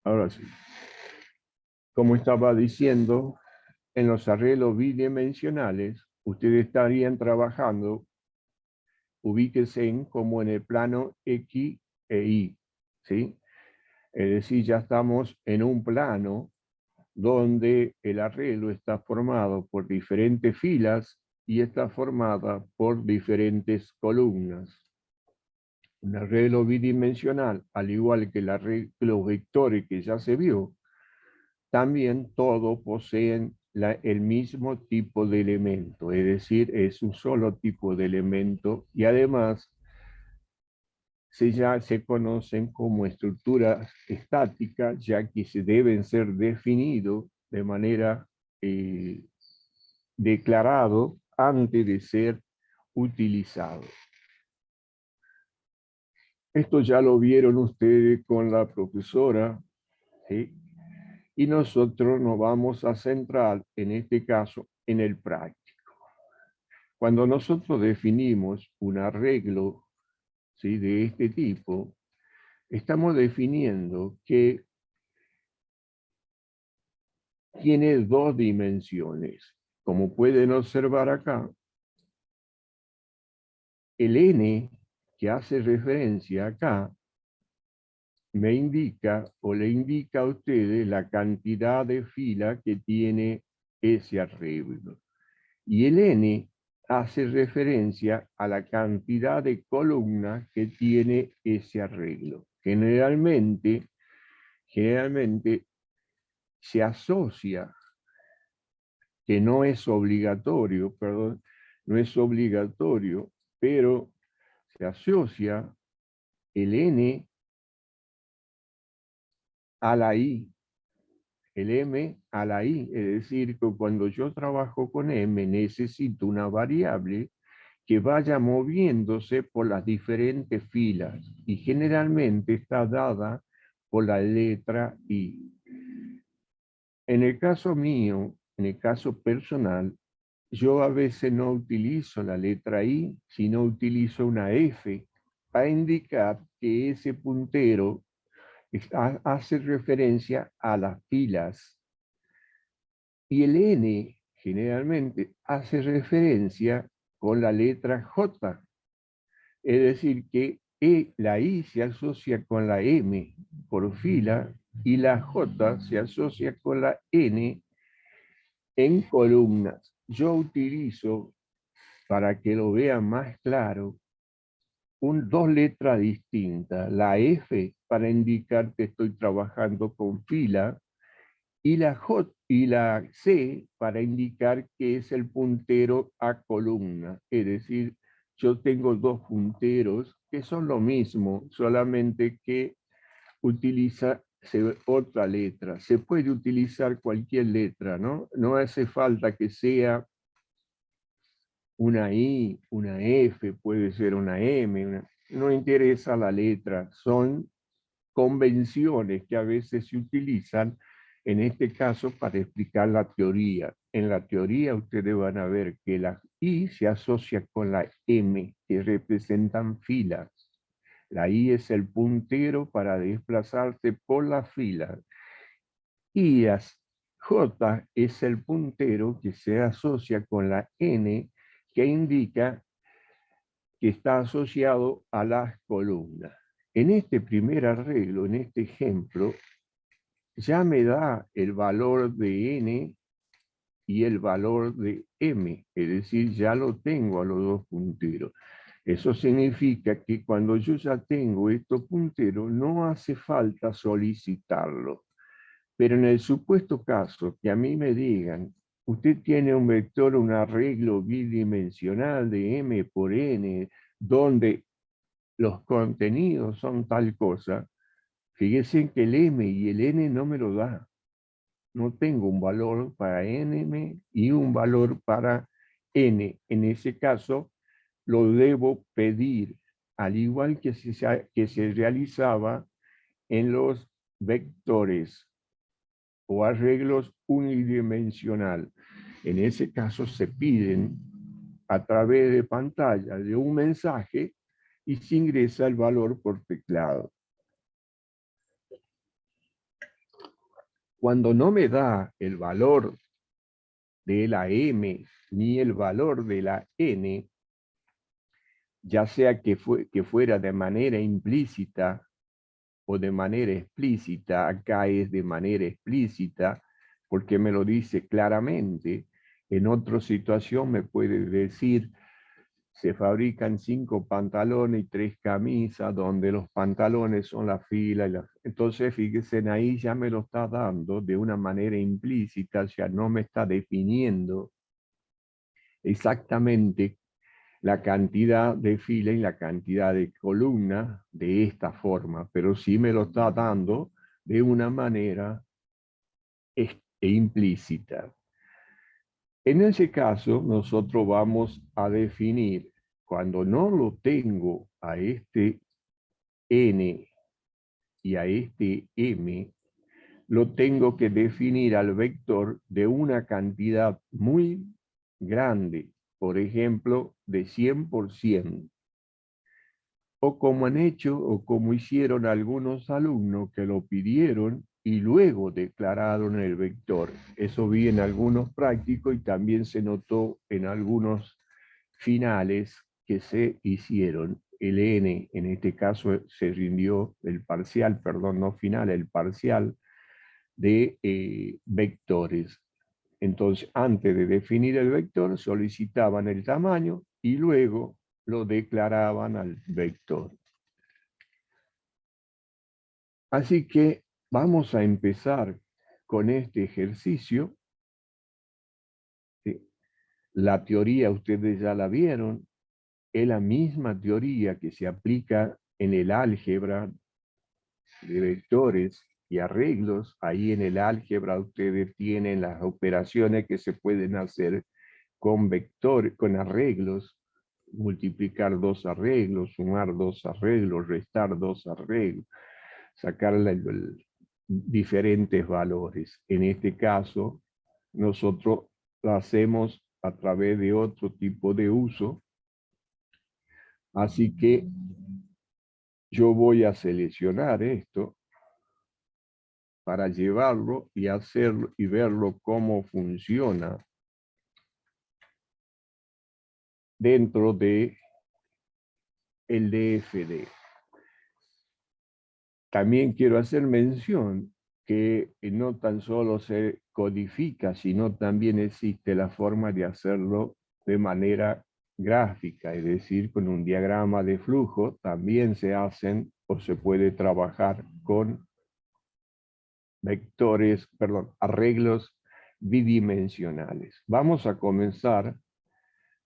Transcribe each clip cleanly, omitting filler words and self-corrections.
Ahora sí. Como estaba diciendo, en los arreglos bidimensionales, ustedes estarían trabajando, ubíquense como en el plano X e Y, ¿sí? Es decir, ya estamos en un plano donde el arreglo está formado por diferentes filas y está formada por diferentes columnas. Un arreglo bidimensional, al igual que los vectores que ya se vio, también todos poseen el mismo tipo de elemento, es decir, es un solo tipo de elemento y además ya se conocen como estructuras estáticas, ya que se deben ser definidos de manera declarado antes de ser utilizado. Esto ya lo vieron ustedes con la profesora, ¿sí? Y nosotros nos vamos a centrar, en este caso, en el práctico. Cuando nosotros definimos un arreglo, ¿sí?, de este tipo, estamos definiendo que tiene dos dimensiones. Como pueden observar acá, el n que hace referencia acá me indica o le indica a ustedes la cantidad de filas que tiene ese arreglo. Y el n hace referencia a la cantidad de columnas que tiene ese arreglo. Generalmente se asocia, que no es obligatorio, perdón, no es obligatorio, pero se asocia el n a la i, el m a la i, es decir, que cuando yo trabajo con m necesito una variable que vaya moviéndose por las diferentes filas y generalmente está dada por la letra i. En el caso mío, en el caso personal, yo a veces no utilizo la letra i, sino utilizo una f para indicar que ese puntero hace referencia a las filas. Y el n generalmente hace referencia con la letra j. Es decir, que la I se asocia con la M por fila y la J se asocia con la N en columnas. Yo utilizo, para que lo vean más claro, dos letras distintas. La F para indicar que estoy trabajando con fila y la J y la C para indicar que es el puntero a columna. Es decir, yo tengo dos punteros que son lo mismo, solamente que utiliza otra letra. Se puede utilizar cualquier letra, ¿no? No hace falta que sea una I, una F, puede ser una M, no interesa la letra, son convenciones que a veces se utilizan, en este caso, para explicar la teoría. En la teoría ustedes van a ver que la I se asocia con la M, que representan filas. La I es el puntero para desplazarse por las filas. Y la J es el puntero que se asocia con la N, que indica que está asociado a las columnas. En este primer arreglo, en este ejemplo, ya me da el valor de n y el valor de m, es decir, ya lo tengo a los dos punteros. Eso significa que cuando yo ya tengo estos punteros, no hace falta solicitarlo. Pero en el supuesto caso que a mí me digan, usted tiene un vector, un arreglo bidimensional de m por n, donde los contenidos son tal cosa, fíjense que el m y el n no me lo da. No tengo un valor para n y un valor para n. En ese caso, lo debo pedir, al igual que se realizaba en los vectores o arreglos unidimensional. En ese caso, se piden a través de pantalla de un mensaje y se ingresa el valor por teclado. Cuando no me da el valor de la M ni el valor de la N, ya sea que fuera de manera implícita o de manera explícita, acá es de manera explícita, porque me lo dice claramente. En otra situación me puede decir, se fabrican 5 pantalones y 3 camisas, donde los pantalones son la fila. Entonces, fíjense, ahí ya me lo está dando de una manera implícita, ya no me está definiendo exactamente la cantidad de fila y la cantidad de columna de esta forma, pero sí me lo está dando de una manera implícita. En ese caso, nosotros vamos a definir, cuando no lo tengo a este n y a este m, lo tengo que definir al vector de una cantidad muy grande, por ejemplo, de 100%. O como han hecho o como hicieron algunos alumnos que lo pidieron y luego declararon el vector. Eso vi en algunos prácticos y también se notó en algunos finales que se hicieron. El N, en este caso, se rindió el parcial, perdón, no final, el parcial de vectores. Entonces, antes de definir el vector, solicitaban el tamaño y luego lo declaraban al vector. Así que vamos a empezar con este ejercicio. La teoría ustedes ya la vieron, es la misma teoría que se aplica en el álgebra de vectores y arreglos. Ahí en el álgebra ustedes tienen las operaciones que se pueden hacer con vectores, con arreglos, multiplicar 2 arreglos, sumar 2 arreglos, restar 2 arreglos, sacar diferentes valores. En este caso, nosotros lo hacemos a través de otro tipo de uso. Así que yo voy a seleccionar esto para llevarlo y hacerlo y verlo cómo funciona dentro de el DFD. También quiero hacer mención que no tan solo se codifica, sino también existe la forma de hacerlo de manera gráfica, es decir, con un diagrama de flujo. También se hacen o se puede trabajar con vectores, perdón, arreglos bidimensionales. Vamos a comenzar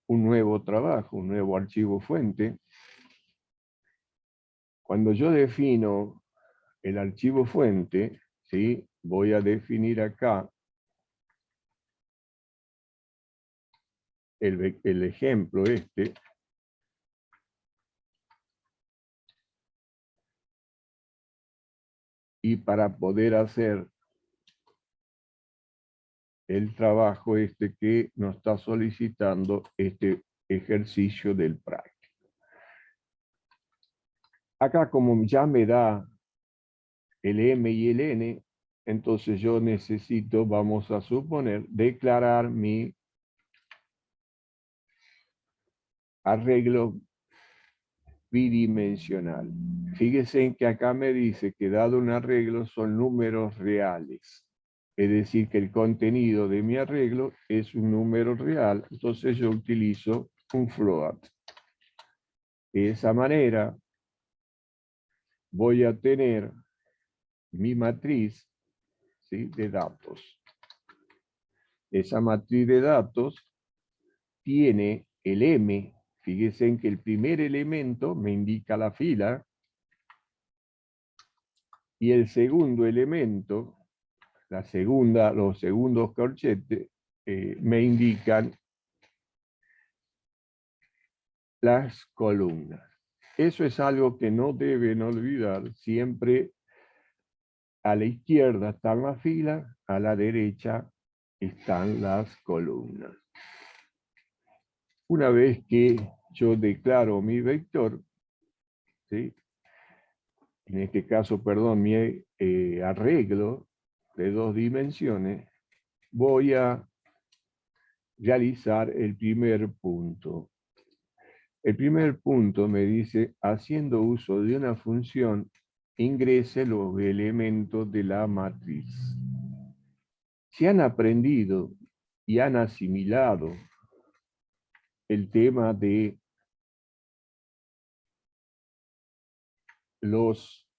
un nuevo trabajo, un nuevo archivo fuente. Cuando yo defino el archivo fuente, ¿sí? Voy a definir acá el ejemplo este. Y para poder hacer el trabajo este que nos está solicitando este ejercicio del práctico. Acá como ya me da el M y el N, entonces yo necesito, vamos a suponer, declarar mi arreglo bidimensional. Fíjense en que acá me dice que dado un arreglo son números reales. Es decir, que el contenido de mi arreglo es un número real. Entonces yo utilizo un float. De esa manera voy a tener mi matriz, ¿sí?, de datos. Esa matriz de datos tiene el M. Fíjense en que el primer elemento me indica la fila y el segundo elemento, los segundos corchetes, me indican las columnas. Eso es algo que no deben olvidar. Siempre a la izquierda están las filas, a la derecha están las columnas. Una vez que yo declaro mi vector, ¿sí?, en este caso, perdón, mi arreglo, de 2 dimensiones, voy a realizar el primer punto. El primer punto me dice, haciendo uso de una función, ingrese los elementos de la matriz. Si han aprendido y han asimilado el tema de los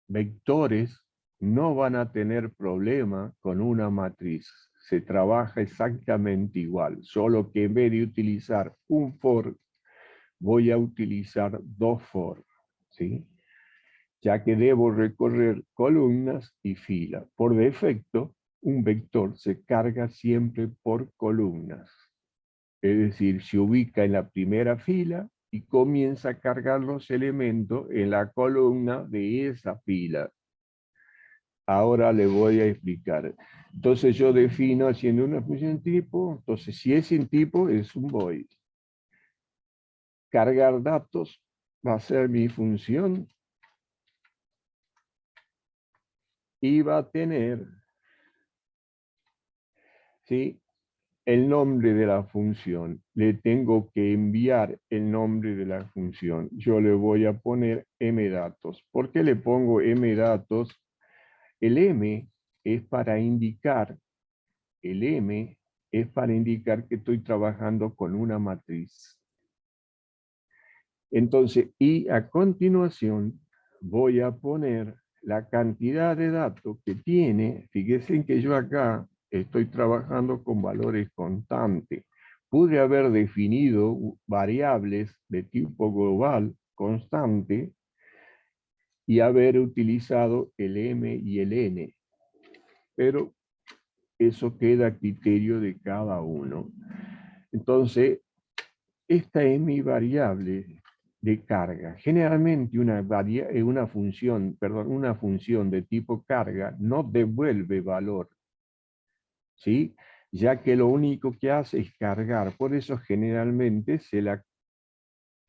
vectores, no van a tener problema con una matriz. Se trabaja exactamente igual, solo que en vez de utilizar un for, voy a utilizar 2 for, ¿sí? Ya que debo recorrer columnas y filas. Por defecto, un vector se carga siempre por columnas. Es decir, se ubica en la primera fila y comienza a cargar los elementos en la columna de esa fila. Ahora le voy a explicar. Entonces yo defino haciendo una función tipo, entonces si es sin tipo es un void. Cargar datos va a ser mi función y va a tener, ¿sí?, el nombre de la función. Le tengo que enviar el nombre de la función. Yo le voy a poner mdatos. ¿Por qué le pongo mdatos? El m es para indicar, que estoy trabajando con una matriz. Entonces, y a continuación voy a poner la cantidad de datos que tiene. Fíjense que yo acá estoy trabajando con valores constantes. Pude haber definido variables de tipo global constante y haber utilizado el m y el n. Pero eso queda a criterio de cada uno. Entonces, esta es mi variable de carga. Generalmente una función de tipo carga no devuelve valor, ¿sí? Ya que lo único que hace es cargar. Por eso generalmente se la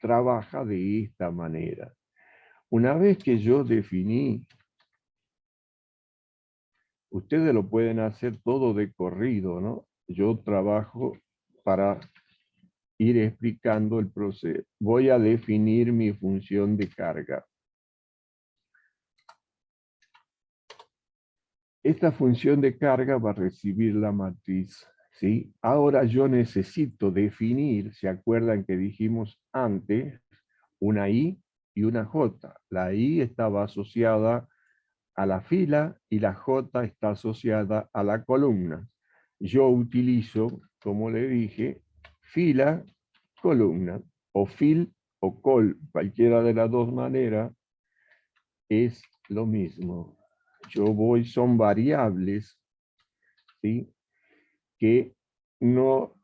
trabaja de esta manera. Una vez que yo definí, ustedes lo pueden hacer todo de corrido, ¿no? Yo trabajo para ir explicando el proceso. Voy a definir mi función de carga. Esta función de carga va a recibir la matriz, ¿sí? Ahora yo necesito definir, ¿se acuerdan que dijimos antes? Una I y una J. La I estaba asociada a la fila y la J está asociada a la columna. Yo utilizo, como le dije, fila, columna, o fil o col, cualquiera de las dos maneras es lo mismo. Son variables, ¿sí?, que no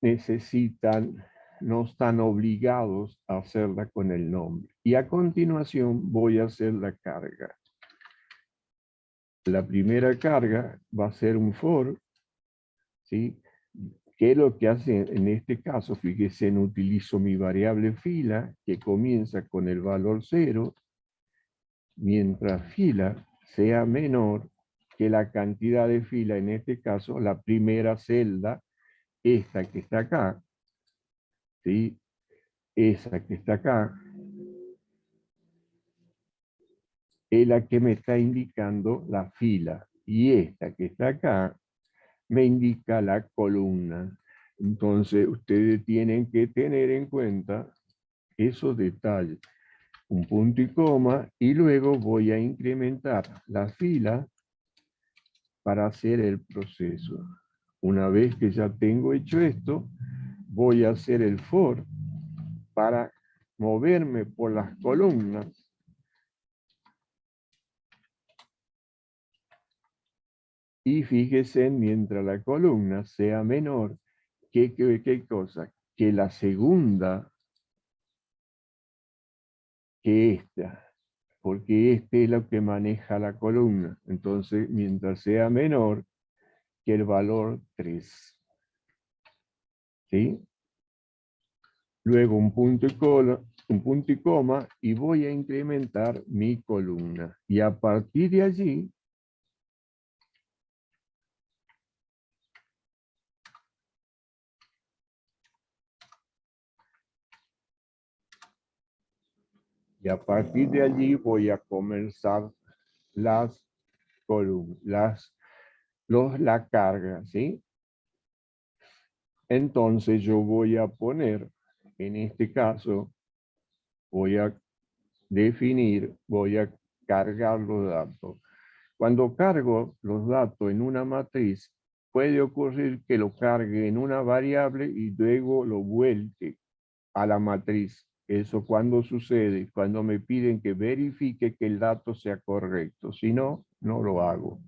necesitan, no están obligados a hacerla con el nombre. Y a continuación voy a hacer la carga. La primera carga va a ser un for, ¿sí? ¿Qué es lo que hace en este caso? Fíjense, utilizo mi variable fila, que comienza con el valor 0, mientras fila sea menor que la cantidad de fila, en este caso, la primera celda, esta que está acá, ¿sí? Esa que está acá, es la que me está indicando la fila, y esta que está acá me indica la columna. Entonces, ustedes tienen que tener en cuenta esos detalles. Un punto y coma, y luego voy a incrementar la fila para hacer el proceso. Una vez que ya tengo hecho esto, voy a hacer el for para moverme por las columnas y fíjese, mientras la columna sea menor, ¿qué cosa? Que la segunda, que esta, porque este es lo que maneja la columna. Entonces, mientras sea menor que el valor 3. ¿Sí? Luego un punto y coma, un punto y coma, y voy a incrementar mi columna. Y a partir de allí, voy a comenzar las columnas, la carga, ¿sí? Entonces yo voy a poner, en este caso, voy a definir, voy a cargar los datos. Cuando cargo los datos en una matriz, puede ocurrir que lo cargue en una variable y luego lo vuelque a la matriz. Eso cuando sucede, cuando me piden que verifique que el dato sea correcto. Si no, no lo hago.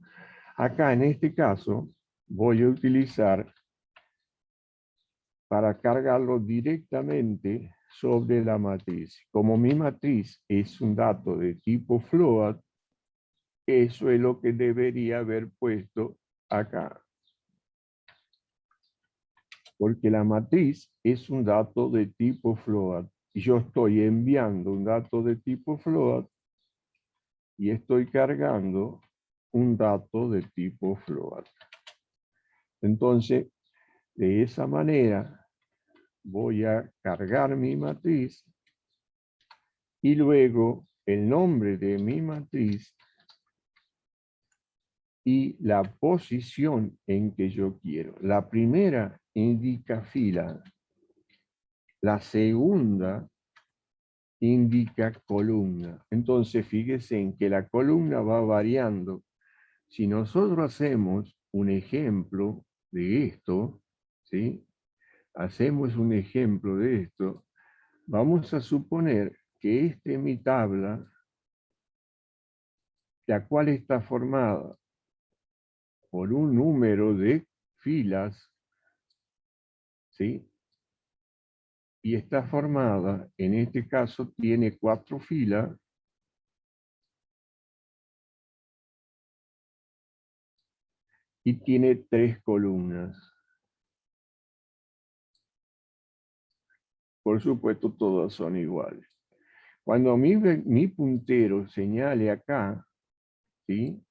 Acá en este caso, voy a utilizar para cargarlo directamente sobre la matriz. Como mi matriz es un dato de tipo float, eso es lo que debería haber puesto acá. Porque la matriz es un dato de tipo float. Y yo estoy enviando un dato de tipo float y estoy cargando un dato de tipo float. Entonces, de esa manera, voy a cargar mi matriz y luego el nombre de mi matriz y la posición en que yo quiero. La primera indica fila, la segunda indica columna. Entonces, fíjese en que la columna va variando. Si nosotros hacemos un ejemplo de esto, ¿sí? Hacemos un ejemplo de esto, vamos a suponer que esta es mi tabla, la cual está formada por un número de filas, ¿sí? Y está formada, en este caso tiene 4 filas, y tiene 3 columnas. Por supuesto, todas son iguales. Cuando mi puntero señale acá, ¿sí?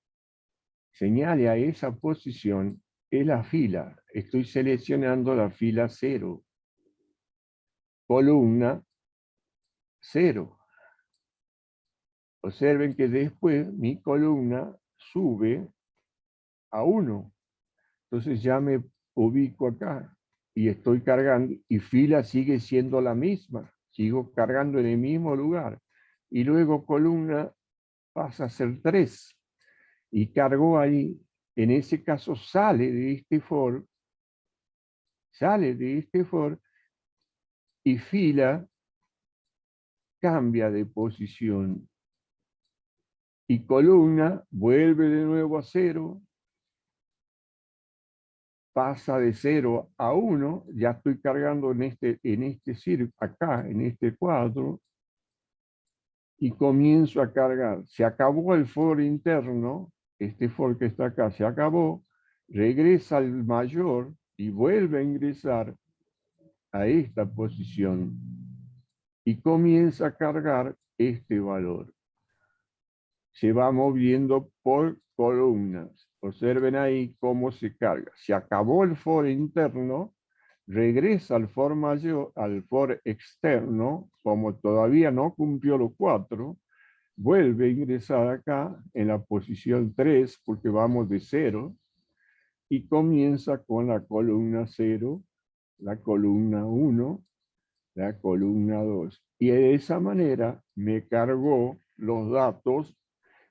Señale a esa posición, es la fila. Estoy seleccionando la fila 0. Columna 0. Observen que después mi columna sube a 1. Entonces ya me ubico acá y estoy cargando y fila sigue siendo la misma. Sigo cargando en el mismo lugar. Y luego columna pasa a ser 3. Y cargo ahí, en ese caso sale de este for y fila cambia de posición. Y columna vuelve de nuevo a 0, pasa de 0 a 1, ya estoy cargando en este círculo, acá, en este cuadro, y comienzo a cargar. Se acabó el for interno, este for que está acá se acabó, regresa al mayor y vuelve a ingresar a esta posición y comienza a cargar este valor. Se va moviendo por columnas. Observen ahí cómo se carga. Se acabó el for interno, regresa al for mayor, al for externo, como todavía no cumplió los 4, vuelve a ingresar acá en la posición 3, porque vamos de 0, y comienza con la columna 0, la columna 1, la columna 2. Y de esa manera me cargó los datos.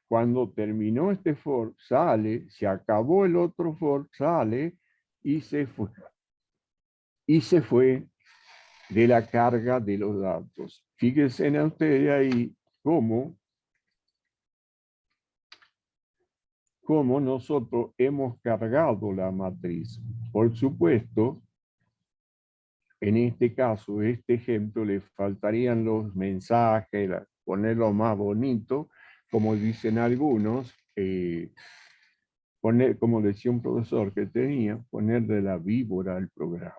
Cuando terminó este for, sale, se acabó el otro for, sale y se fue. Y se fue de la carga de los datos. Fíjense en ustedes ahí cómo nosotros hemos cargado la matriz. Por supuesto, en este caso, este ejemplo, le faltarían los mensajes, ponerlo más bonito, como dicen algunos, poner, como decía un profesor que tenía, poner de la víbora al programa.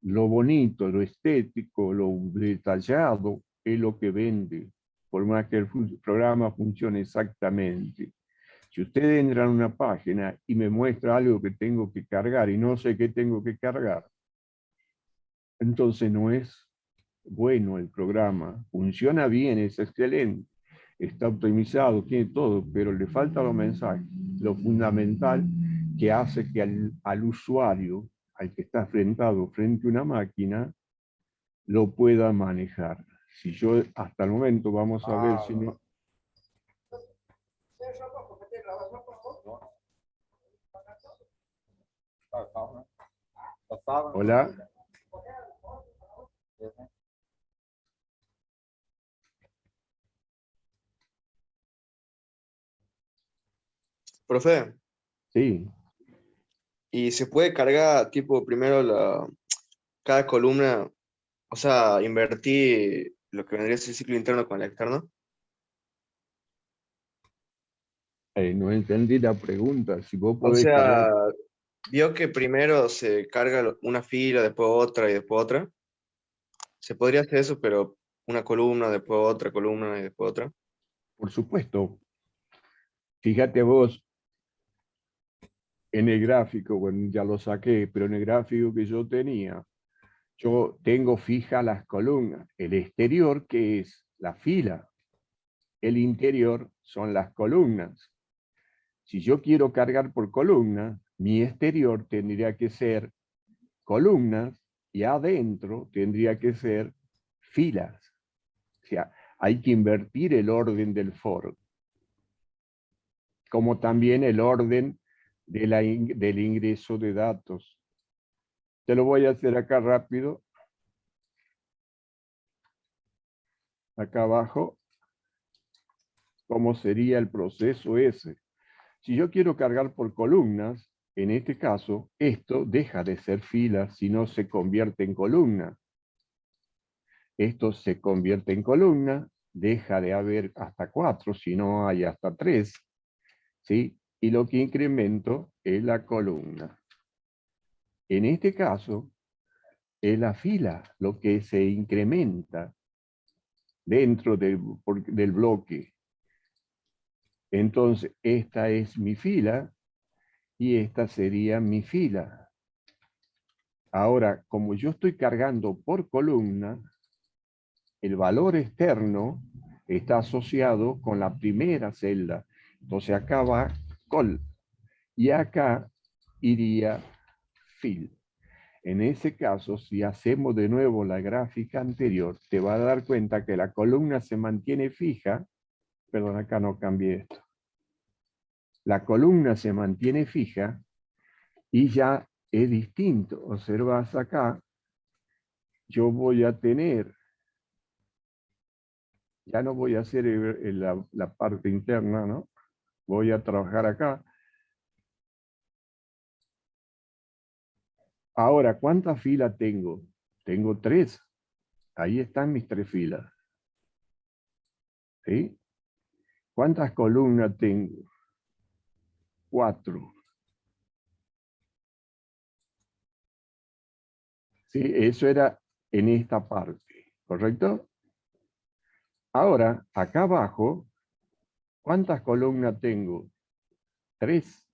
Lo bonito, lo estético, lo detallado, es lo que vende, por más que el programa funcione exactamente. Si usted entra en una página y me muestra algo que tengo que cargar y no sé qué tengo que cargar, entonces no es bueno el programa. Funciona bien, es excelente, está optimizado, tiene todo, pero le falta los mensajes, lo fundamental que hace que al usuario, al que está enfrentado frente a una máquina, lo pueda manejar. Si yo, hasta el momento, vamos a ver si no... Hola. Profe, Sí, ¿y se puede cargar tipo primero cada columna, o sea, invertir lo que vendría a ser el ciclo interno con el externo? no entendí la pregunta. Si vos O podés cargar, sea, vio que primero se carga una fila, después otra y después otra. Se podría hacer eso, pero una columna, después otra columna y después otra. por supuesto, fíjate vos en el gráfico, bueno, ya lo saqué, pero en el gráfico que yo tenía, yo tengo fija las columnas. El exterior, que es la fila, el interior son las columnas. Si yo quiero cargar por columna, mi exterior tendría que ser columnas y adentro tendría que ser filas. O sea, hay que invertir el orden del foro, como también el orden del ingreso de datos. Te lo voy a hacer acá rápido, acá abajo, cómo sería el proceso ese. Si yo quiero cargar por columnas, en este caso, esto deja de ser fila si no se convierte en columna. Esto se convierte en columna, deja de haber hasta 4, si no hay hasta 3, ¿sí? Y lo que incremento es la columna. En este caso, es la fila lo que se incrementa dentro del bloque. Entonces, esta es mi fila y esta sería mi fila. Ahora, como yo estoy cargando por columna, el valor externo está asociado con la primera celda. Entonces acá va col y acá iría fill. En ese caso, si hacemos de nuevo la gráfica anterior, te vas a dar cuenta que la columna se mantiene fija. Perdón, acá no cambié esto. La columna se mantiene fija y ya es distinto. Observas acá, yo voy a tener, ya no voy a hacer la parte interna, ¿no? Voy a trabajar acá. Ahora, ¿cuántas filas tengo? Tengo 3. Ahí están mis 3 filas. ¿Sí? ¿Cuántas columnas tengo? 4. ¿Sí? Eso era en esta parte, ¿correcto? Ahora, acá abajo, ¿cuántas columnas tengo? 3.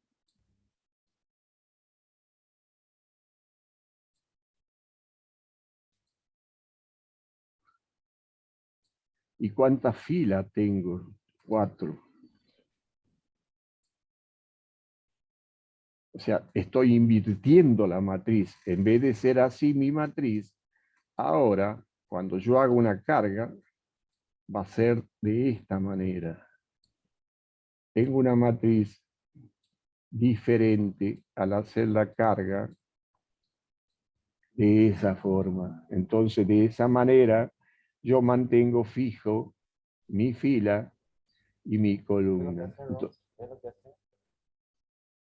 ¿Y cuántas filas tengo? 4. O sea, estoy invirtiendo la matriz. En vez de ser así mi matriz, ahora, cuando yo hago una carga, va a ser de esta manera. Tengo una matriz diferente al hacer la carga de esa forma. Entonces, de esa manera, yo mantengo fijo mi fila y mi columna.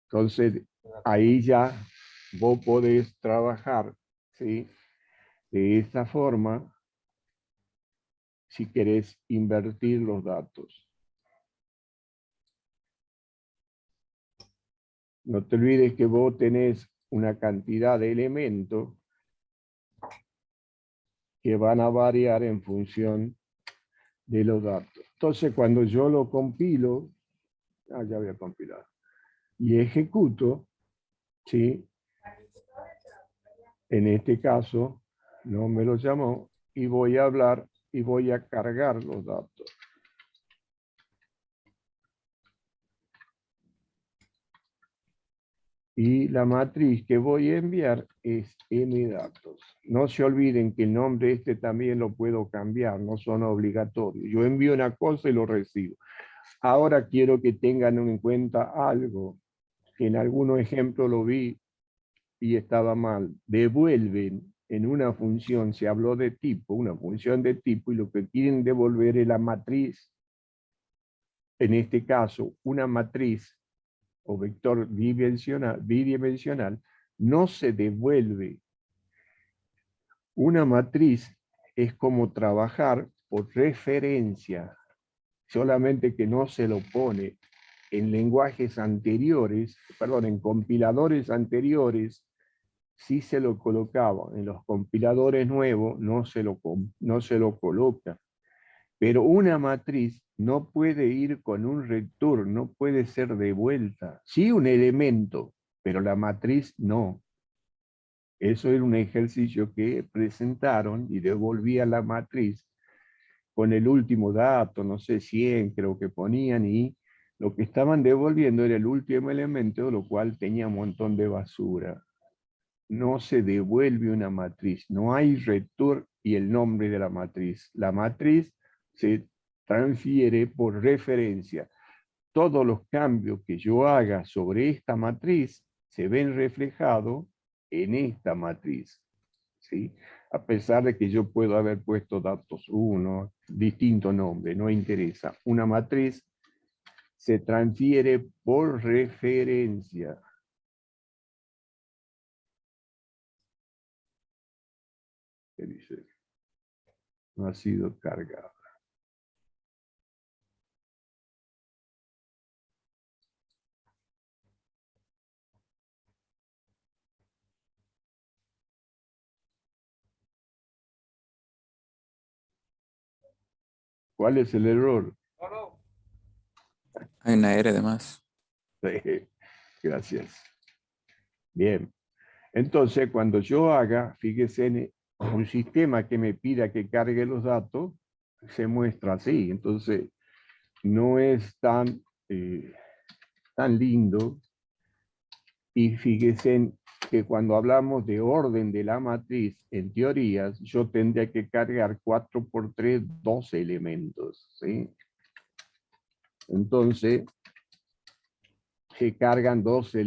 Entonces, ahí ya vos podés trabajar, ¿sí? De esta forma si querés invertir los datos. No te olvides que vos tenés una cantidad de elementos que van a variar en función de los datos. Entonces, cuando yo lo compilo, ya voy a compilar, y ejecuto, ¿sí? En este caso, no me lo llamó, y voy a hablar y voy a cargar los datos. Y la matriz que voy a enviar es mdatos. No se olviden que el nombre este también lo puedo cambiar, no son obligatorios. Yo envío una cosa y lo recibo. Ahora quiero que tengan en cuenta algo, que en algunos ejemplos lo vi y estaba mal. Devuelven en una función, se habló de tipo, una función de tipo, y lo que quieren devolver es la matriz. En este caso, una matriz o vector bidimensional no se devuelve. Una matriz es como trabajar por referencia, solamente que no se lo pone en lenguajes anteriores, perdón, en compiladores anteriores, sí se lo colocaba. En los compiladores nuevos no se lo coloca. Pero una matriz no puede ir con un return, no puede ser devuelta. Sí un elemento, pero la matriz no. Eso era un ejercicio que presentaron y devolvía la matriz con el último dato, no sé, 100 creo que ponían, y lo que estaban devolviendo era el último elemento, lo cual tenía un montón de basura. No se devuelve una matriz, no hay return y el nombre de la matriz. La matriz se transfiere por referencia. Todos los cambios que yo haga sobre esta matriz se ven reflejados en esta matriz, ¿sí? A pesar de que yo puedo haber puesto datos 1, distinto nombre, no interesa. Una matriz se transfiere por referencia. ¿Qué dice? No ha sido cargado. ¿Cuál es el error? Hay una R de más. Gracias. Bien. Entonces, cuando yo haga, fíjese, en un sistema que me pida que cargue los datos, se muestra así. Entonces, no es tan, tan lindo. Y fíjese que cuando hablamos de orden de la matriz, en teorías, yo tendría que cargar 4 por 3, 12 elementos, ¿sí? Entonces, se cargan 12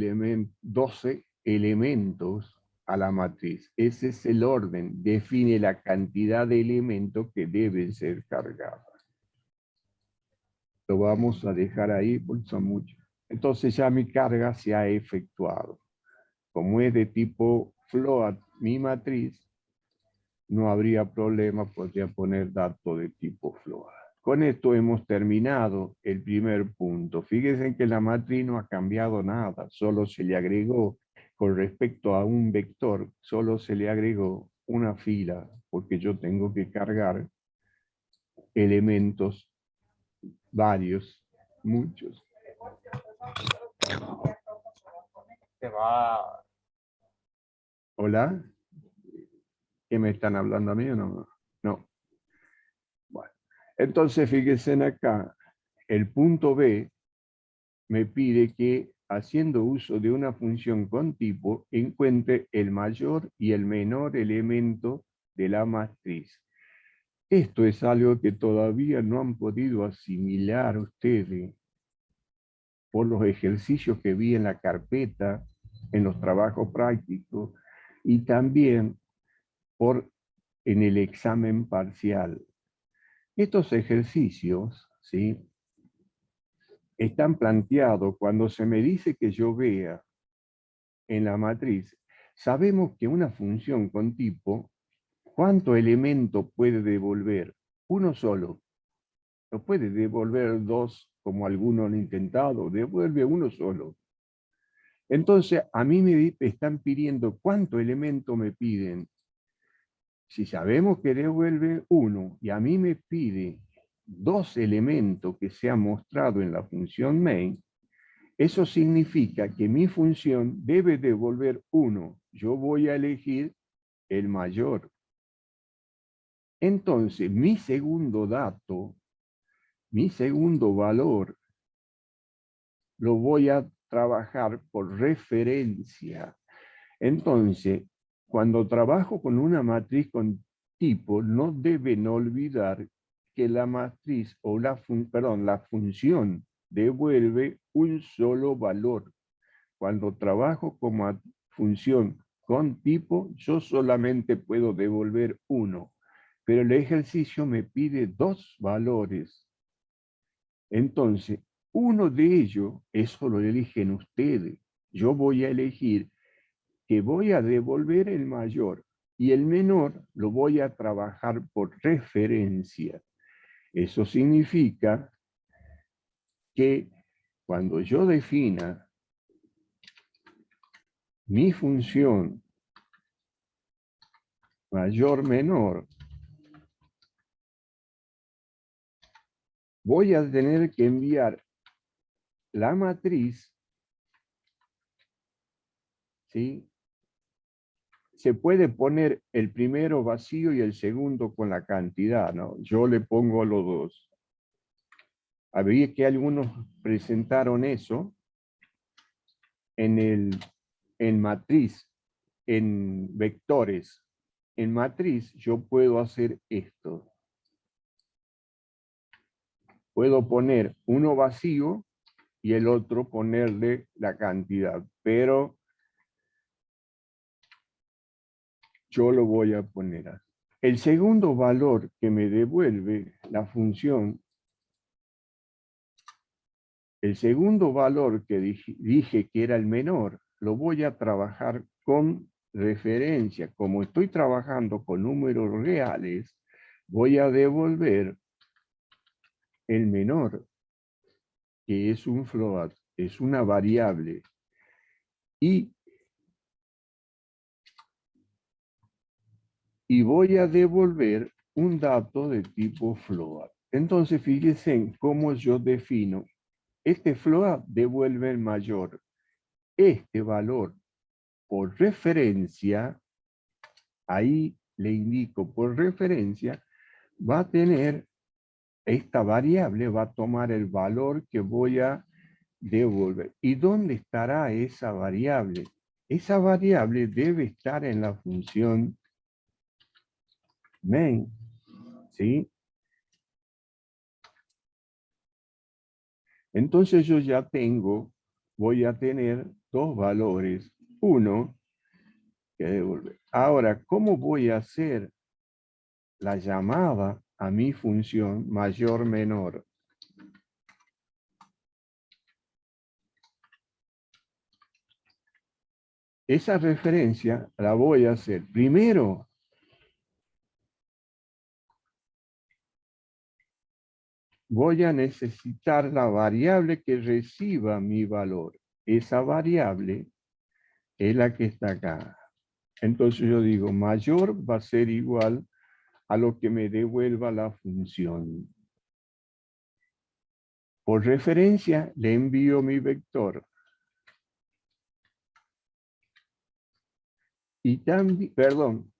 elementos a la matriz. Ese es el orden, define la cantidad de elementos que deben ser cargados. Lo vamos a dejar ahí porque son muchos. Entonces ya mi carga se ha efectuado. Como es de tipo float mi matriz, no habría problema, podría poner datos de tipo float. Con esto hemos terminado el primer punto. Fíjense que la matriz no ha cambiado nada, solo se le agregó, con respecto a un vector, solo se le agregó una fila, porque yo tengo que cargar elementos varios, muchos. ¿Hola? ¿Qué me están hablando a mí o no? No. Bueno, entonces fíjense acá, el punto B me pide que, haciendo uso de una función con tipo, encuentre el mayor y el menor elemento de la matriz. Esto es algo que todavía no han podido asimilar ustedes por los ejercicios que vi en la carpeta, en los trabajos prácticos y también en el examen parcial. Estos ejercicios, ¿sí?, están planteados cuando se me dice que yo vea en la matriz. Sabemos que una función con tipo, ¿cuánto elemento puede devolver? Uno solo. No puede devolver dos, como algunos han intentado, devuelve uno solo. Entonces, a mí me están pidiendo cuánto elemento me piden. Si sabemos que devuelve uno y a mí me pide dos elementos que se han mostrado en la función main, eso significa que mi función debe devolver 1. Yo voy a elegir el mayor. Entonces, mi segundo dato, mi segundo valor, lo voy a trabajar por referencia. Entonces, cuando trabajo con una matriz con tipo, no deben olvidar que la matriz o la función devuelve un solo valor. Cuando trabajo como función con tipo, yo solamente puedo devolver 1, pero el ejercicio me pide 2 valores. Entonces, uno de ellos, eso lo eligen ustedes. Yo voy a elegir que voy a devolver el mayor y el menor lo voy a trabajar por referencia. Eso significa que cuando yo defina mi función mayor-menor, voy a tener que enviar la matriz, ¿sí? Se puede poner el primero vacío y el segundo con la cantidad, ¿no? Yo le pongo los dos. Había que algunos presentaron eso en matriz, en vectores. En matriz yo puedo hacer esto. Puedo poner uno vacío y el otro ponerle la cantidad, pero yo lo voy a poner así. El segundo valor que me devuelve la función, el segundo valor que dije que era el menor, lo voy a trabajar con referencia. Como estoy trabajando con números reales, voy a devolver el menor, que es un float, es una variable. Y voy a devolver un dato de tipo float. Entonces, fíjense en cómo yo defino. Este float devuelve el mayor. Este valor por referencia, ahí le indico por referencia, va a tener esta variable, va a tomar el valor que voy a devolver. ¿Y dónde estará esa variable? Esa variable debe estar en la función main, ¿sí? Entonces yo ya tengo, voy a tener dos valores. Uno que devolver. Ahora, ¿cómo voy a hacer la llamada a mi función mayor-menor? Esa referencia la voy a hacer primero. Voy a necesitar la variable que reciba mi valor. Esa variable es la que está acá. Entonces yo digo, mayor va a ser igual a lo que me devuelva la función. Por referencia le envío mi vector. Y también, perdón,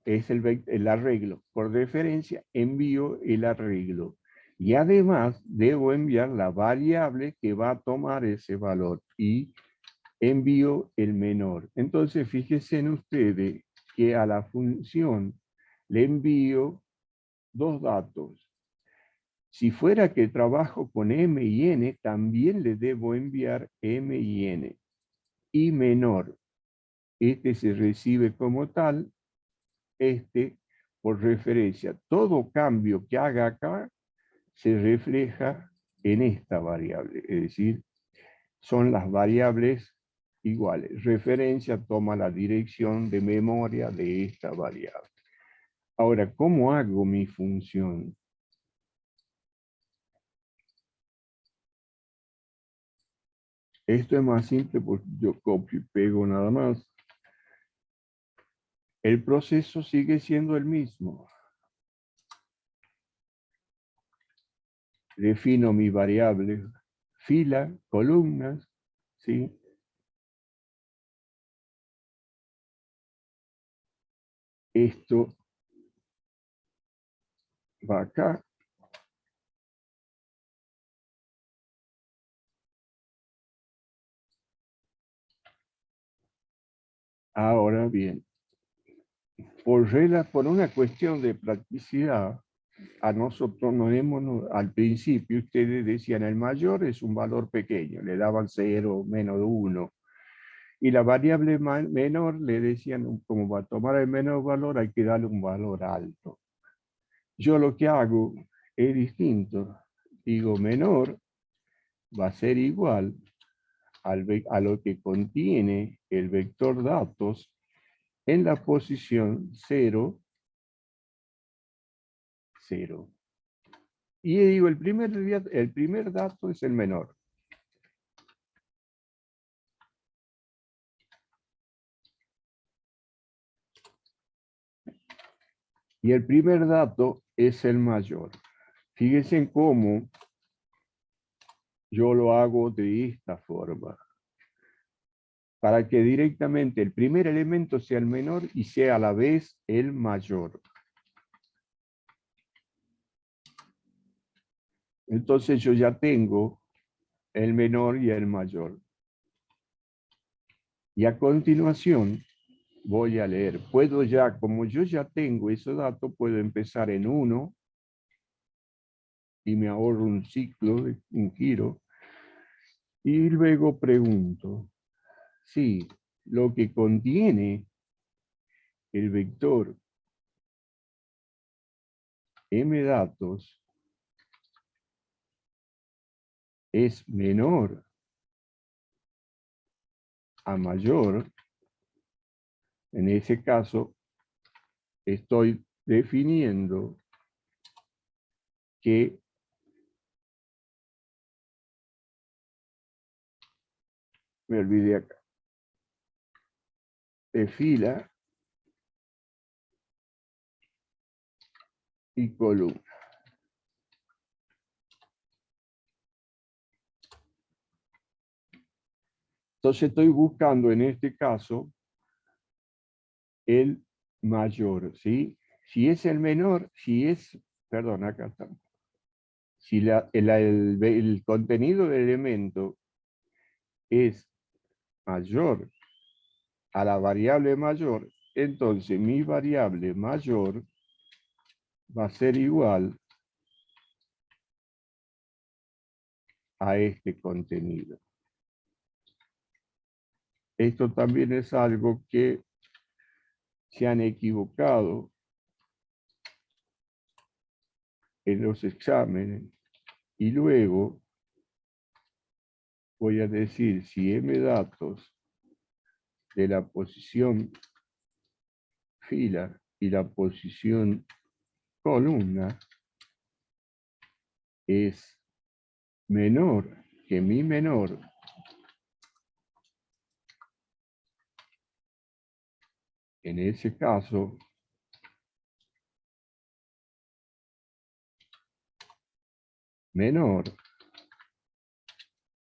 es el arreglo. Por referencia envío el arreglo. Y además debo enviar la variable que va a tomar ese valor. Y envío el menor. Entonces, fíjense en ustedes que a la función le envío dos datos. Si fuera que trabajo con M y N, también le debo enviar M y N. Y menor. Este se recibe como tal, este por referencia. Todo cambio que haga acá se refleja en esta variable. Es decir, son las variables iguales. Referencia toma la dirección de memoria de esta variable. Ahora, ¿cómo hago mi función? Esto es más simple porque yo copio y pego nada más. El proceso sigue siendo el mismo. defino mi variable fila, columnas, ¿sí? Esto va acá. Ahora bien, por una cuestión de practicidad, a nosotros al principio ustedes decían el mayor es un valor pequeño, le daban 0, menos 1, y la variable menor le decían, como va a tomar el menor valor, hay que darle un valor alto. Yo lo que hago es distinto, digo menor va a ser igual a lo que contiene el vector datos en la posición 0, 0. Y digo, el primer dato es el menor. Y el primer dato es el mayor. Fíjense en cómo yo lo hago de esta forma. Para que directamente el primer elemento sea el menor y sea a la vez el mayor. Entonces yo ya tengo el menor y el mayor. Y a continuación voy a leer. Puedo ya, como yo ya tengo ese dato, puedo empezar en 1 y me ahorro un ciclo, un giro. Y luego pregunto, si lo que contiene el vector m datos es menor a mayor, en ese caso estoy definiendo que me olvidé acá, de fila y columna. Entonces estoy buscando en este caso el mayor, ¿sí? Si es el menor, perdón, acá está. Si el contenido del elemento es mayor a la variable mayor, entonces mi variable mayor va a ser igual a este contenido. Esto también es algo que se han equivocado en los exámenes. Y luego voy a decir si m datos de la posición fila y la posición columna es menor que mi menor, en ese caso menor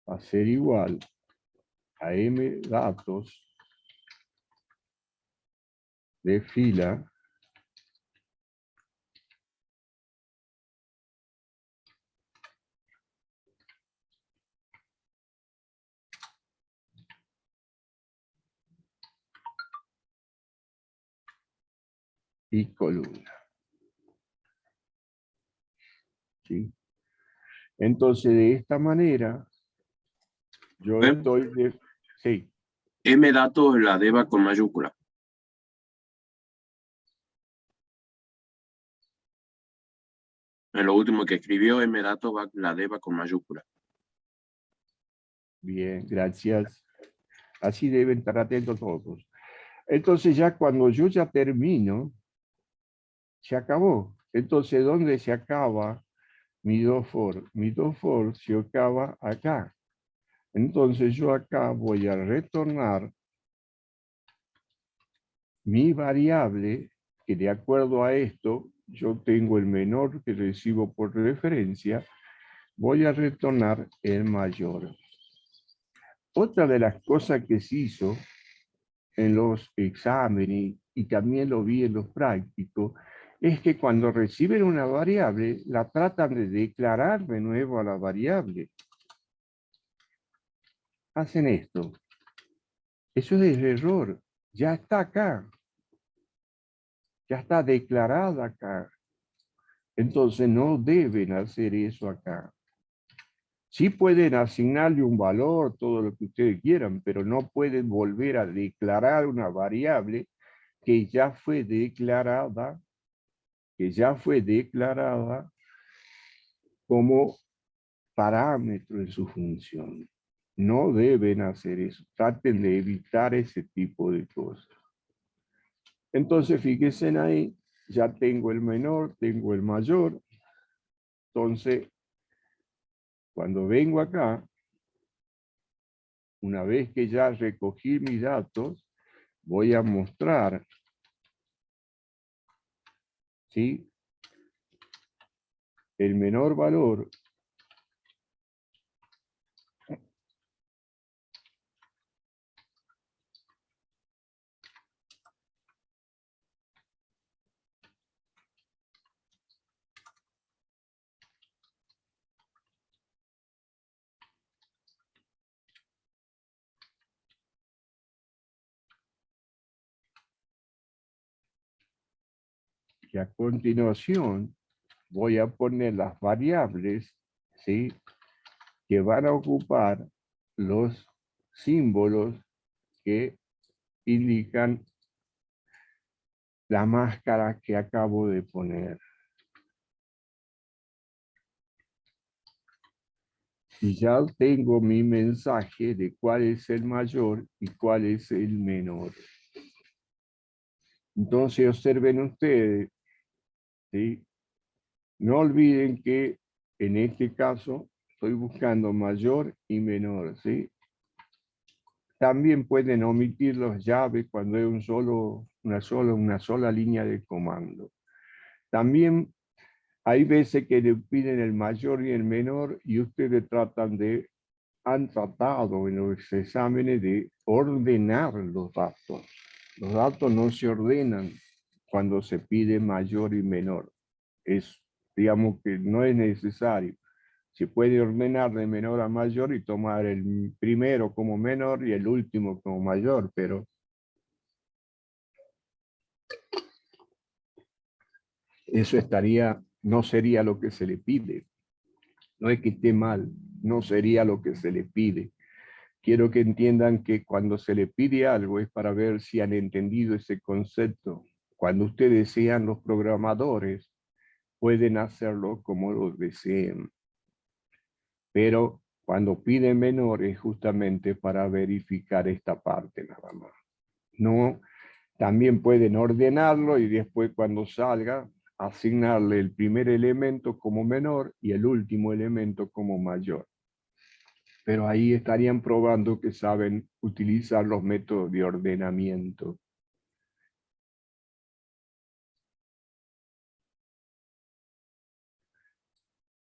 va a ser igual a m datos de fila y columna. ¿Sí? Entonces, de esta manera, yo estoy sí. M datos la deba con mayúscula. En lo último que escribió, M datos la deba con mayúscula. Bien, gracias. Así deben estar atentos todos. Entonces, ya cuando yo ya termino, se acabó. Entonces, ¿dónde se acaba mi do for? Mi do for se acaba acá. Entonces, yo acá voy a retornar mi variable, que de acuerdo a esto, yo tengo el menor que recibo por referencia, voy a retornar el mayor. Otra de las cosas que se hizo en los exámenes y también lo vi en los prácticos, es que cuando reciben una variable, la tratan de declarar de nuevo a la variable. Hacen esto. Eso es el error. Ya está acá. Ya está declarada acá. Entonces no deben hacer eso acá. Sí pueden asignarle un valor, todo lo que ustedes quieran, pero no pueden volver a declarar una variable que ya fue declarada como parámetro en su función. No deben hacer eso. Traten de evitar ese tipo de cosas. Entonces, fíjense ahí, ya tengo el menor, tengo el mayor. Entonces, cuando vengo acá, una vez que ya recogí mis datos, voy a mostrar, ¿sí?, el menor valor y a continuación voy a poner las variables, ¿sí?, que van a ocupar los símbolos que indican la máscara que acabo de poner. Y ya tengo mi mensaje de cuál es el mayor y cuál es el menor. Entonces observen ustedes, ¿sí?, no olviden que en este caso estoy buscando mayor y menor, ¿sí? También pueden omitir las llaves cuando es una sola línea de comando. También hay veces que le piden el mayor y el menor y ustedes han tratado en los exámenes de ordenar los datos. Los datos no se ordenan cuando se pide mayor y menor. Digamos que no es necesario. Se puede ordenar de menor a mayor y tomar el primero como menor y el último como mayor, pero eso no sería lo que se le pide. No es que esté mal, no sería lo que se le pide. Quiero que entiendan que cuando se le pide algo es para ver si han entendido ese concepto. Cuando ustedes sean los programadores, pueden hacerlo como lo deseen. Pero cuando piden menor es justamente para verificar esta parte nada más. No, también pueden ordenarlo y después cuando salga, asignarle el primer elemento como menor y el último elemento como mayor. Pero ahí estarían probando que saben utilizar los métodos de ordenamiento.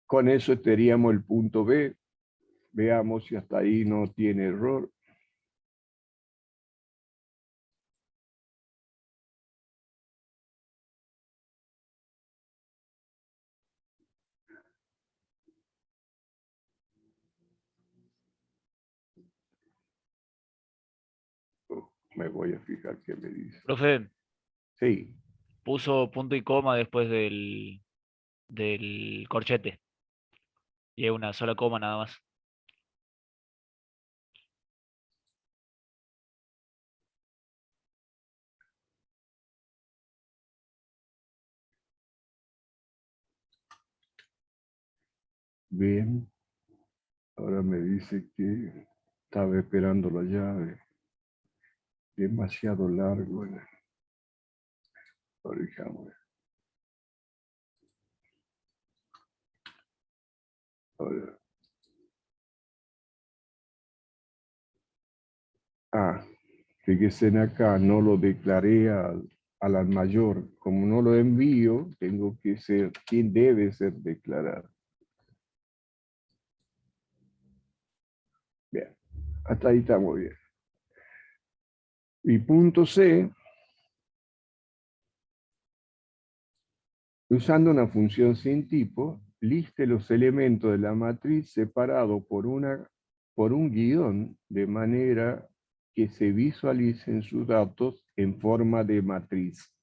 Con eso teníamos el punto B. Veamos si hasta ahí no tiene error. Me voy a fijar qué me dice. Profe, Sí, puso punto y coma después del corchete. Y es una sola coma nada más. bien. Ahora me dice que estaba esperando la llave. Demasiado largo. Orijamos. Ahora. Fíjense acá, no lo declaré al mayor. Como no lo envío, tengo que ser quien debe ser declarado. Bien, hasta ahí está muy bien. Y punto C, usando una función sin tipo, liste los elementos de la matriz separados por un guión de manera que se visualicen sus datos en forma de matriz.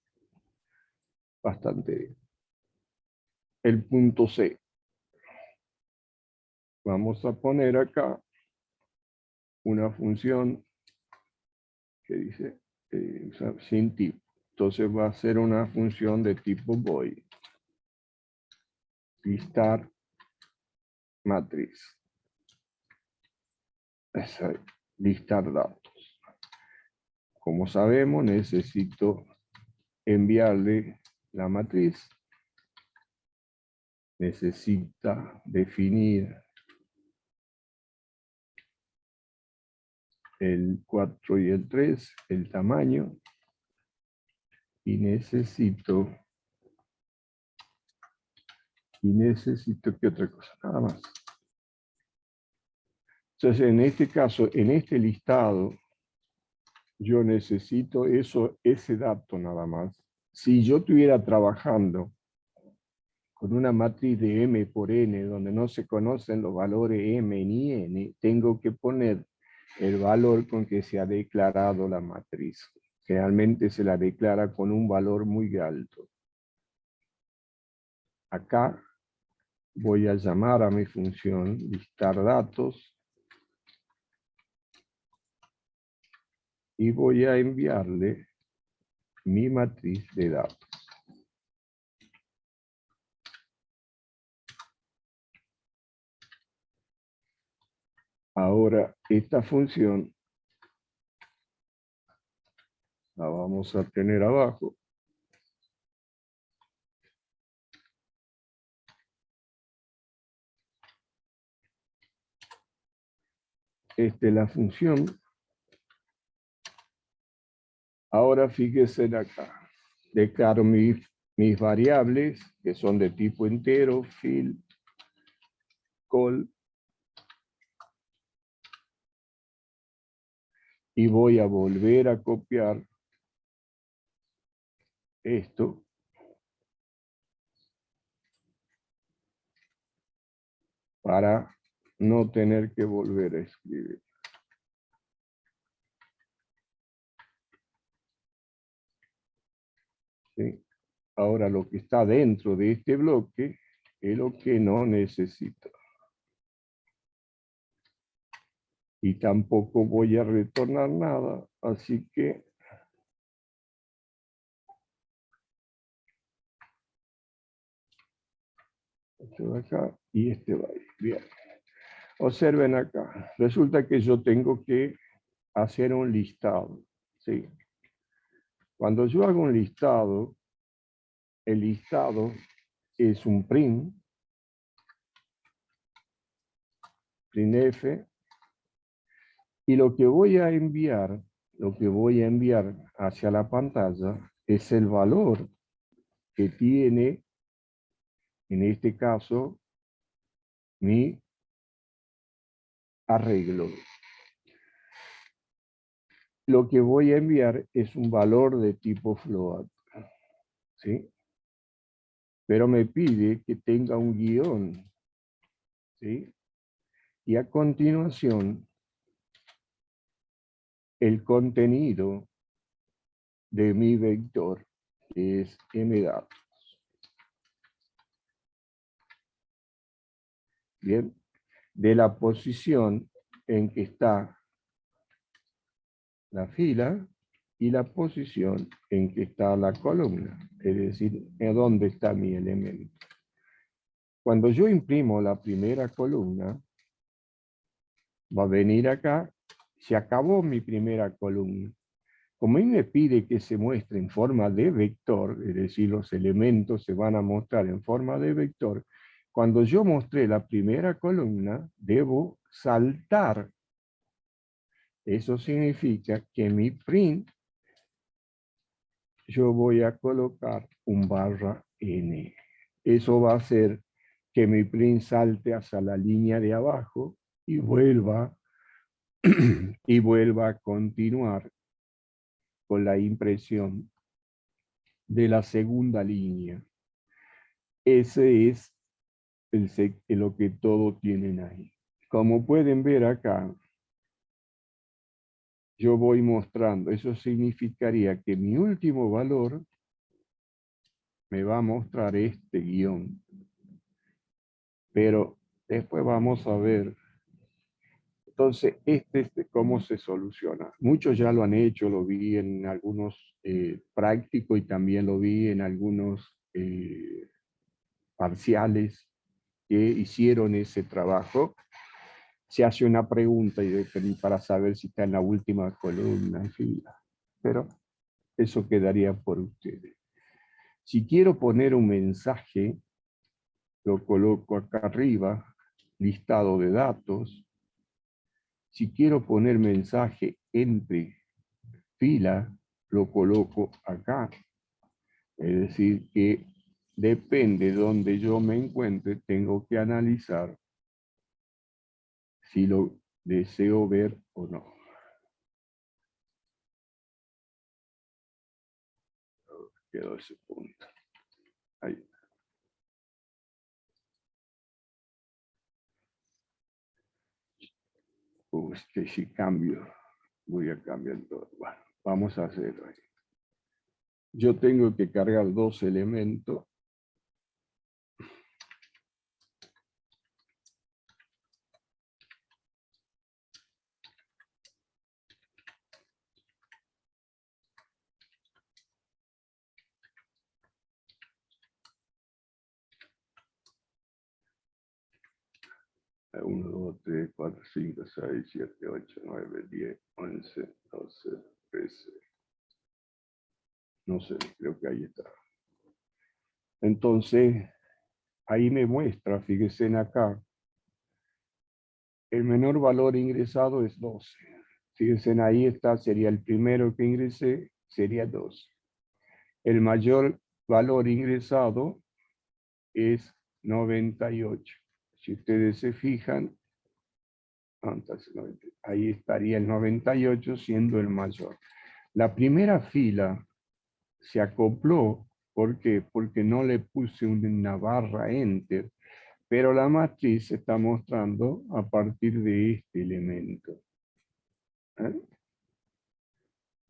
Bastante bien. El punto C. Vamos a poner acá una función que dice sin tipo. Entonces va a ser una función de tipo void. Listar matriz. Eso es, listar datos. Como sabemos, necesito enviarle la matriz. Necesita definir el 4 y el 3, el tamaño. Y necesito ¿qué otra cosa? Nada más. Entonces, en este caso, en este listado, yo necesito ese dato nada más. Si yo estuviera trabajando con una matriz de M por N, donde no se conocen los valores M ni N, tengo que poner el valor con que se ha declarado la matriz. Realmente se la declara con un valor muy alto. Acá voy a llamar a mi función listar datos y voy a enviarle mi matriz de datos. Ahora, esta función la vamos a tener abajo. Esta es la función. Ahora fíjese acá. Declaro mis variables, que son de tipo entero, fill, call. Y voy a volver a copiar esto. Para no tener que volver a escribir. ¿Sí? Ahora lo que está dentro de este bloque es lo que no necesito. Y tampoco voy a retornar nada, así que este va acá y este va ahí. Bien. Observen acá. Resulta que yo tengo que hacer un listado. ¿Sí? Cuando yo hago un listado, el listado es un print f, y lo que voy a enviar hacia la pantalla es el valor que tiene, en este caso, mi arreglo. Lo que voy a enviar es un valor de tipo float, ¿sí? Pero me pide que tenga un guión, ¿sí? Y a continuación, el contenido de mi vector, que es mdatos. Bien, de la posición en que está la fila y la posición en que está la columna, es decir, en dónde está mi elemento. Cuando yo imprimo la primera columna, va a venir acá, se acabó mi primera columna. Como él me pide que se muestre en forma de vector, es decir, los elementos se van a mostrar en forma de vector, cuando yo mostré la primera columna, debo saltar. Eso significa que mi print, yo voy a colocar un /n. Eso va a hacer que mi print salte hacia la línea de abajo y vuelva y vuelva a continuar con la impresión de la segunda línea. Ese es lo que todos tienen ahí. Como pueden ver acá, yo voy mostrando. Eso significaría que mi último valor me va a mostrar este guión. Pero después vamos a ver. Entonces, cómo se soluciona. Muchos ya lo han hecho, lo vi en algunos prácticos y también lo vi en algunos parciales que hicieron ese trabajo. Se hace una pregunta y para saber si está en la última columna en fila. Pero eso quedaría por ustedes. Si quiero poner un mensaje, lo coloco acá arriba, listado de datos. Si quiero poner mensaje entre fila, lo coloco acá. Es decir, que depende de donde yo me encuentre, tengo que analizar si lo deseo ver o no. Quedó ese punto. Ahí. Que si cambio, voy a cambiar todo. Bueno, vamos a hacerlo ahí. Yo tengo que cargar dos elementos. Uno, dos, tres, cuatro, cinco, seis, siete, ocho, nueve, 10, 11, 12, 13. No sé, creo que ahí está. Entonces, ahí me muestra, fíjense en acá, el menor valor ingresado es 12. Fíjense en ahí está, sería el primero que ingresé, sería 12. El mayor valor ingresado es 98. Si ustedes se fijan, ahí estaría el 98 siendo el mayor. La primera fila se acopló, ¿por qué? Porque no le puse una barra enter, pero la matriz se está mostrando a partir de este elemento.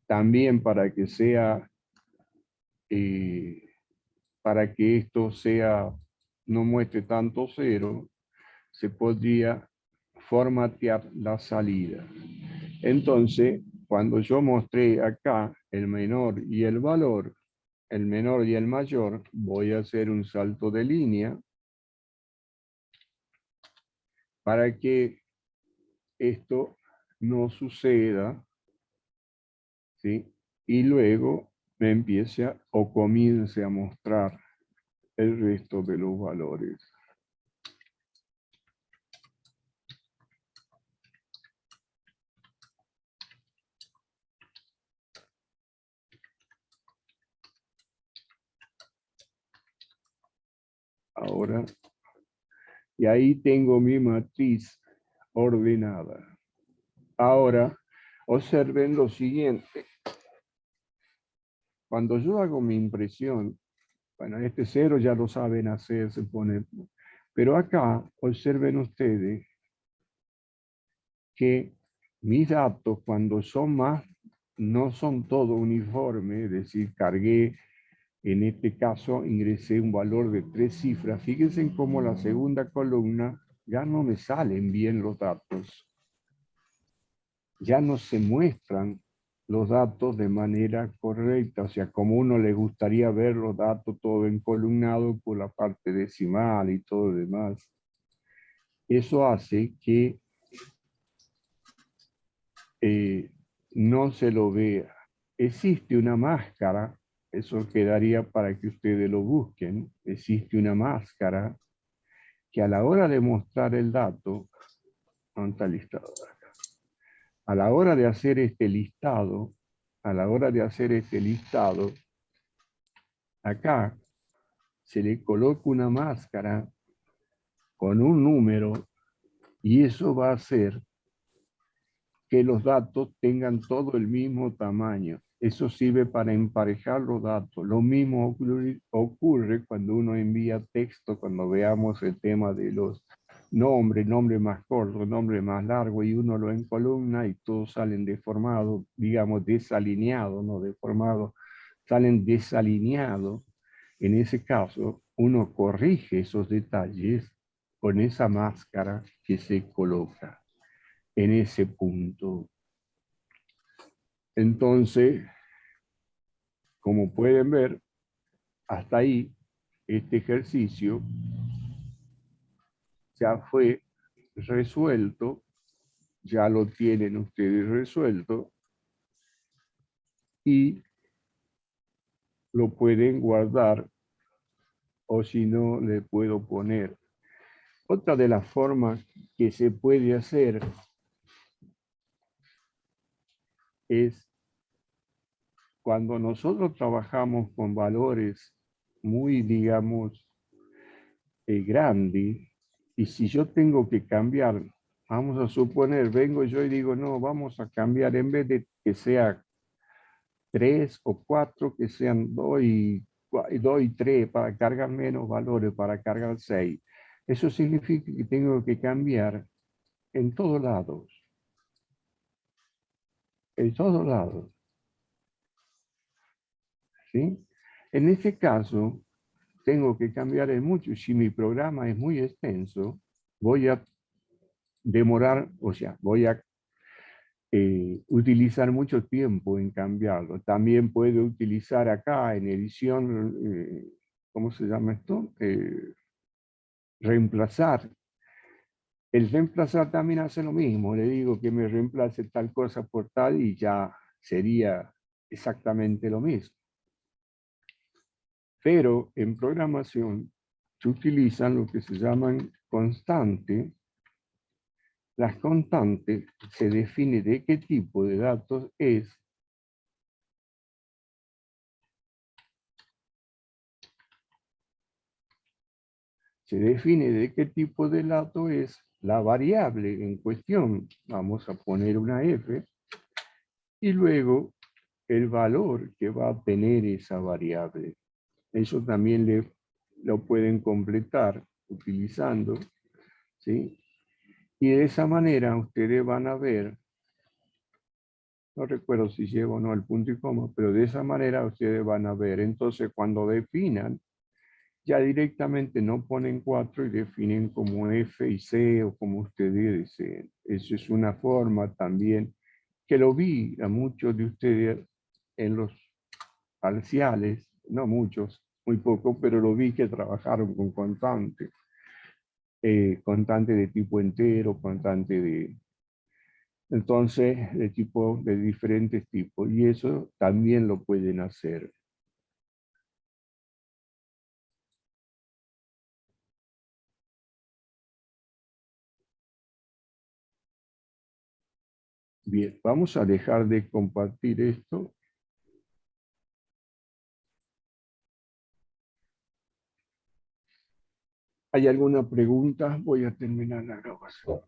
También para que sea, para que esto sea, no muestre tanto cero, se podría formatear la salida. Entonces, cuando yo mostré acá el menor y el valor, el menor y el mayor, voy a hacer un salto de línea para que esto no suceda, ¿sí? Y luego me empiece o comience a mostrar el resto de los valores. Ahora, y ahí tengo mi matriz ordenada. Ahora, observen lo siguiente. Cuando yo hago mi impresión, bueno, este cero ya lo saben hacer, se pone. Pero acá, observen ustedes que mis datos, cuando son más, no son todo uniforme, es decir, cargué, en este caso, ingresé un valor de 3 cifras. Fíjense en cómo la segunda columna ya no me salen bien los datos. Ya no se muestran los datos de manera correcta, o sea, como uno le gustaría ver los datos todo encolumnado por la parte decimal y todo lo demás. Eso hace que no se lo vea. Existe una máscara, eso quedaría para que ustedes lo busquen, existe una máscara que a la hora de mostrar el dato, ¿dónde está el listado? A la hora de hacer este listado, acá se le coloca una máscara con un número y eso va a hacer que los datos tengan todo el mismo tamaño. Eso sirve para emparejar los datos. Lo mismo ocurre cuando uno envía texto, cuando veamos el tema de los nombres, nombre más corto, nombre más largo, y uno lo encolumna y todos salen deformados, digamos desalineados, no deformados, salen desalineados. En ese caso, uno corrige esos detalles con esa máscara que se coloca en ese punto. Entonces, como pueden ver, hasta ahí, este ejercicio ya fue resuelto, ya lo tienen ustedes resuelto, y lo pueden guardar, o si no, le puedo poner. Otra de las formas que se puede hacer es cuando nosotros trabajamos con valores muy, digamos, grandes, y si yo tengo que cambiar, vamos a suponer, vengo yo y digo, no, vamos a cambiar, en vez de que sea 3 o 4, que sean 2 y 3, para cargar menos valores, para cargar 6. Eso significa que tengo que cambiar en todos lados. En todos lados. ¿Sí? En este caso, tengo que cambiar en mucho. Si mi programa es muy extenso, voy a demorar, o sea, voy a utilizar mucho tiempo en cambiarlo. También puedo utilizar acá en edición, ¿cómo se llama esto? Reemplazar. El reemplazar también hace lo mismo. Le digo que me reemplace tal cosa por tal y ya sería exactamente lo mismo. Pero en programación se utilizan lo que se llaman constantes. Las constantes se define de qué tipo de datos es. Se define de qué tipo de dato es la variable en cuestión. Vamos a poner una f. Y luego el valor que va a tener esa variable. Eso también lo pueden completar utilizando, ¿sí? Y de esa manera ustedes van a ver, no recuerdo si llevo o no el punto y coma, pero de esa manera ustedes van a ver. Entonces, cuando definan, ya directamente no ponen 4 y definen como F y C o como ustedes deseen. Eso es una forma también que lo vi a muchos de ustedes en los parciales, no muchos, muy pocos, pero lo vi que trabajaron con constantes. Constante de tipo entero, constante de... Entonces, de diferentes tipos. Y eso también lo pueden hacer. Bien, vamos a dejar de compartir esto. ¿Hay alguna pregunta? Voy a terminar la grabación.